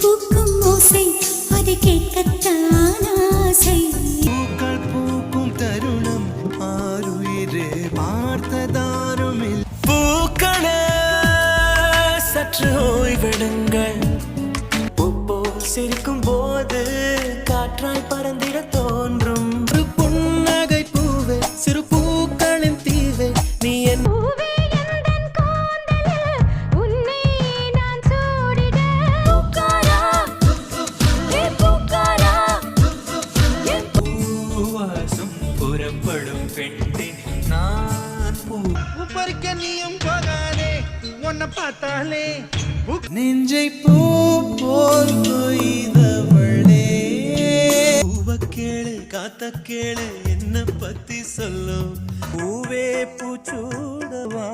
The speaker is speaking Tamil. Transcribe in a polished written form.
பூக்கும் ஓசை அதை கேட்கத்தான் ஆசை. பூக்கள் பூக்கும் தருணம் ஆறுயிரே பார்த்ததாரும் பூக்களே சற்று ஓய்வெடுங்கள். பூப்போல் சிரிக்கும் போது காற்றாய் பறந்திட தோன்றும். ஒரு புன்னகை பூவே சிறு பூக்களின் தீவே நீ என் புறப்படும் பெண்ணே நான் பூ பறிக்க நீயும் போகாதே உன்னை பார்த்தாலே நெஞ்சை பூ போல் கொய்தவளே. பூவ கேளு காத்த கேளு என்ன பத்தி சொல்லும் பூவே பூச்சூடவா.